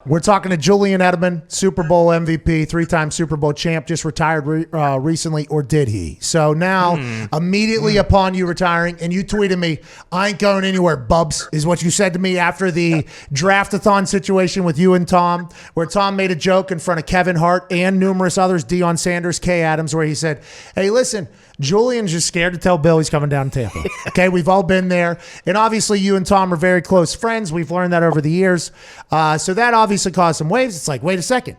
We're talking to Julian Edelman, Super Bowl MVP, 3-time Super Bowl champ, just retired recently, or did he? So now, immediately upon you retiring, and you tweeted me, I ain't going anywhere, bubs, is what you said to me after the draft-a-thon situation with you and Tom, where Tom made a joke in front of Kevin Hart and numerous others, Deion Sanders, Kay Adams, where he said, hey, listen, Julian's just scared to tell Bill he's coming down to Tampa. Okay, we've all been there. And obviously you and Tom are very close friends. We've learned that over the years. So that obviously caused some waves. It's like, wait a second.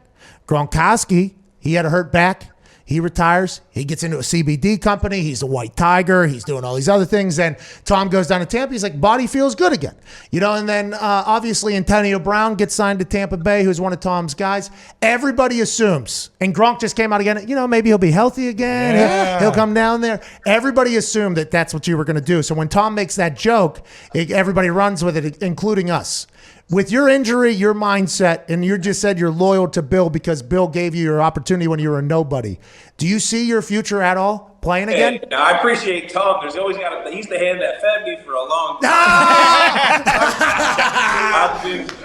Gronkowski, he had a hurt back. He retires. He gets into a CBD company. He's a white tiger. He's doing all these other things. Then Tom goes down to Tampa. He's like, body feels good again. And then obviously Antonio Brown gets signed to Tampa Bay, who's one of Tom's guys. Everybody assumes, and Gronk just came out again, maybe he'll be healthy again. Yeah. He'll come down there. Everybody assumed that that's what you were going to do. So when Tom makes that joke, everybody runs with it, including us. With your injury, your mindset, and you just said you're loyal to Bill because Bill gave you your opportunity when you were a nobody. Do you see your future at all playing again? Hey, I appreciate Tom. He's the hand that fed me for a long time.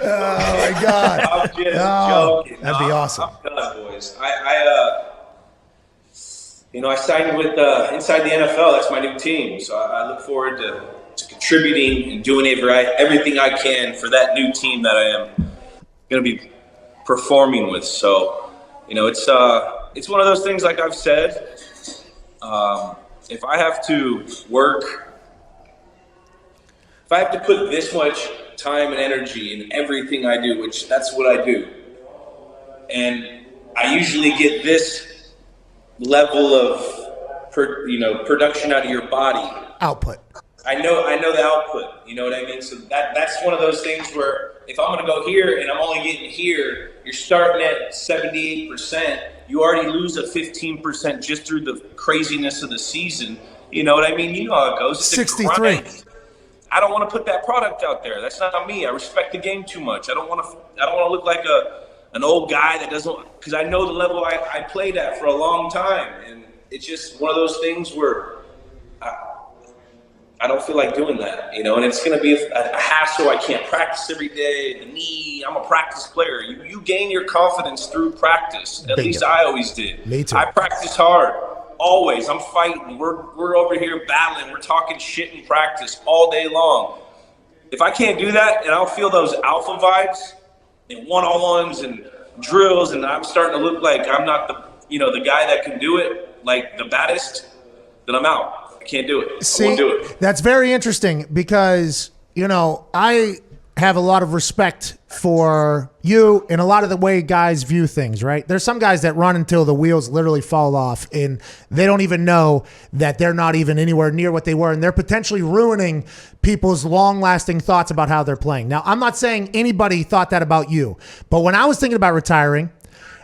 Oh my God! I'm just joking. That'd be awesome. I'm done, boys. I signed with inside the NFL. That's my new team. So I look forward to contributing and doing everything I can for that new team that I am going to be performing with. So, it's one of those things, like I've said, if I have to put this much time and energy in everything I do, which that's what I do, and I usually get this level of production out of your body. Output. I know the output, you know what I mean? So that's one of those things where if I'm going to go here and I'm only getting here, you're starting at 78%. You already lose a 15% just through the craziness of the season. You know what I mean? You know how it goes. It's 63. I don't want to put that product out there. That's not me. I respect the game too much. I don't want to look like an old guy that doesn't, because I know the level I played at for a long time. And it's just one of those things where I don't feel like doing that, and it's going to be a hassle. I can't practice every day. The knee, I'm a practice player. You gain your confidence through practice. At least I always did. Me too. I practice hard, always. I'm fighting. We're over here battling. We're talking shit in practice all day long. If I can't do that and I'll feel those alpha vibes and one-on-ones and drills, and I'm starting to look like I'm not the guy that can do it, like the baddest, then I'm out. Can't do it. See, I won't do it. That's very interesting because, I have a lot of respect for you and a lot of the way guys view things, right? There's some guys that run until the wheels literally fall off and they don't even know that they're not even anywhere near what they were, and they're potentially ruining people's long-lasting thoughts about how they're playing. Now, I'm not saying anybody thought that about you, but when I was thinking about retiring,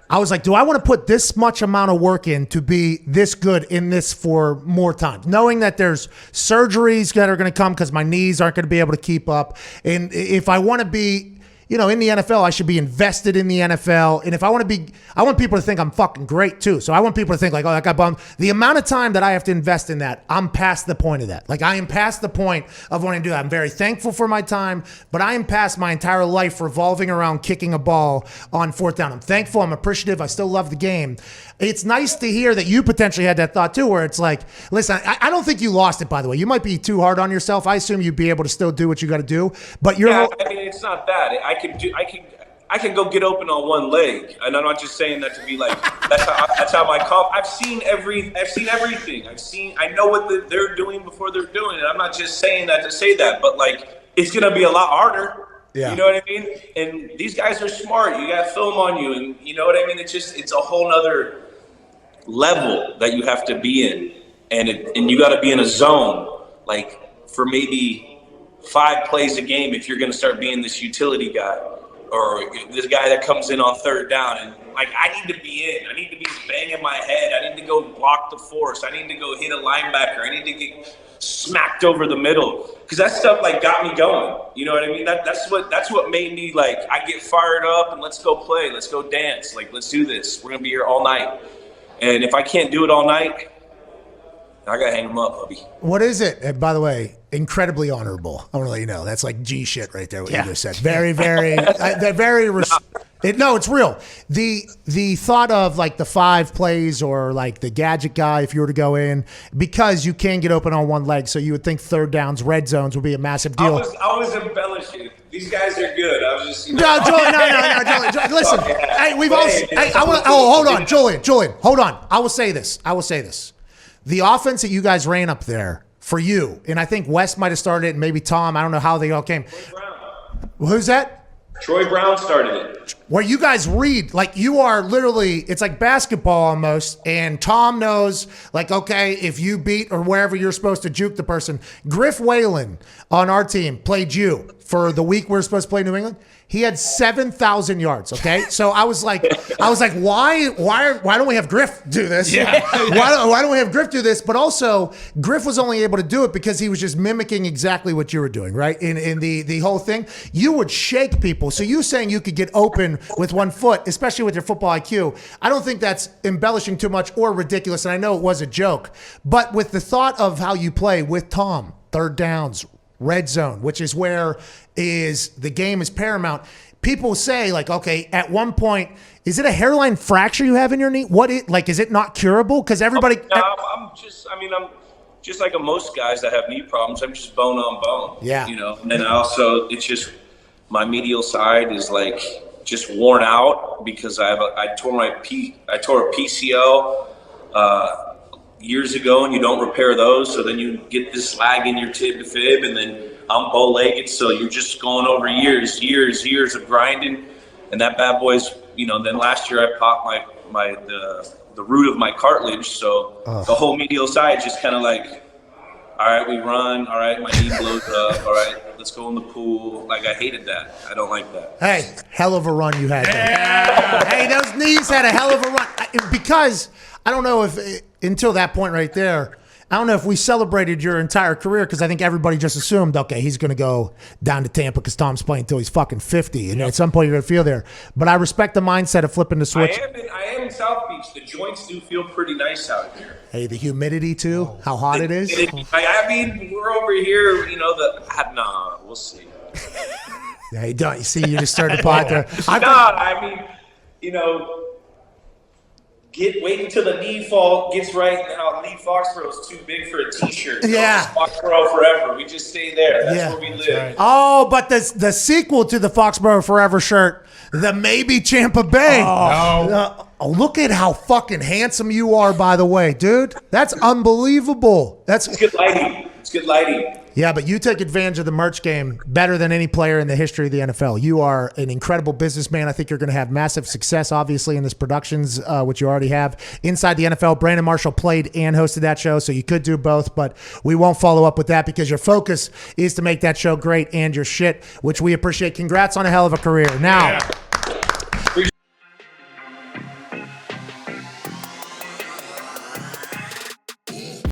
I was like, do I want to put this much amount of work in to be this good in this for more time? Knowing that there's surgeries that are going to come because my knees aren't going to be able to keep up. And if I want to be, in the NFL, I should be invested in the NFL. And if I want people to think I'm fucking great too. So I want people to think like, oh, that guy bummed. The amount of time that I have to invest in that, I'm past the point of that. Like I am past the point of wanting to do that. I'm very thankful for my time, but I am past my entire life revolving around kicking a ball on fourth down. I'm thankful. I'm appreciative. I still love the game. It's nice to hear that you potentially had that thought too, where it's like, listen, I don't think you lost it, by the way. You might be too hard on yourself. I assume you'd be able to still do what you got to do, but it's not that. I can go get open on one leg, and I'm not just saying that to be like that's how my I've seen everything. I know what they're doing before they're doing it. I'm not just saying that to say that, but like it's gonna be a lot harder. Yeah. You know what I mean? And these guys are smart. You got film on you, and you know what I mean. It's a whole nother level that you have to be in, and you got to be in a zone like for maybe 5 plays a game if you're going to start being this utility guy or this guy that comes in on third down. And like, I need to be in. I need to be banging my head. I need to go block the force. I need to go hit a linebacker. I need to get smacked over the middle, because that stuff like got me going. You know what I mean? That's what made me like, I get fired up and let's go play. Let's go dance. Like, let's do this. We're going to be here all night. And if I can't do it all night, I got to hang them up, hubby. What is it? And by the way, incredibly honorable. I want to let you know. That's like G shit right there, what you just said. Very, very, No, it's real. The thought of like the 5 plays or like the gadget guy, if you were to go in, because you can get open on one leg, so you would think third downs, red zones would be a massive deal. I was embellishing. These guys are good. I was just, you know. No, Julian. Listen, hey, we've all. Hey, hold on, Julian, hold on. I will say this. The offense that you guys ran up there for you, and I think Wes might have started it, and maybe Tom. I don't know how they all came. Who's that? Troy Brown started it. Where you guys read, like you are literally, it's like basketball almost, and Tom knows, like, okay, if you beat or wherever you're supposed to juke the person. Griff Whalen on our team played you for the week we're supposed to play New England. He had 7,000 yards, okay? So I was like, why don't we have Griff do this? Yeah. why don't we have Griff do this? But also, Griff was only able to do it because he was just mimicking exactly what you were doing, right? In the whole thing, you would shake people. So you saying you could get open with one foot, especially with your football IQ, I don't think that's embellishing too much or ridiculous, and I know it was a joke. But with the thought of how you play with Tom, third downs, red zone, which is where the game is paramount. People say, like, okay, at one point, is it a hairline fracture you have in your knee? Is it not curable? Because everybody. I'm just like most guys that have knee problems. I'm just bone on bone. Yeah. You know, and also it's just my medial side is like just worn out because I tore a PCL years ago, and you don't repair those, so then you get this slag in your tib to fib, and then I'm bow-legged, so you're just going over years of grinding, and that bad boy's, you know. Then last year I popped the root of my cartilage, so the whole medial side just kind of like, all right, we run, all right, my knee blows up, all right, let's go in the pool. Like, I hated that. I don't like that. Hey, hell of a run you had there. Yeah. Hey, those knees had a hell of a run. Because I don't know if until that point right there, I don't know if we celebrated your entire career, because I think everybody just assumed, okay, he's going to go down to Tampa because Tom's playing until he's fucking 50, and at some point you're going to feel there. But I respect the mindset of flipping the switch. I am in South Beach. The joints do feel pretty nice out here. Hey, the humidity too, how hot it is. I mean, we're over here, you know, we'll see. Yeah, you don't. You see, you just started to pot there. I mean, you know, wait until the knee fall gets right. Now, Lee Foxborough is too big for a T-shirt. Yeah. Foxborough forever. We just stay there. That's where we live. Right. Oh, but the sequel to the Foxborough Forever shirt, the maybe Tampa Bay. No. Look at how fucking handsome you are, by the way, dude. That's unbelievable. It's good lighting. Yeah, but you take advantage of the merch game better than any player in the history of the NFL. You are an incredible businessman. I think you're going to have massive success, obviously, in this productions, which you already have. Inside the NFL, Brandon Marshall played and hosted that show, so you could do both, but we won't follow up with that because your focus is to make that show great and your shit, which we appreciate. Congrats on a hell of a career. Now,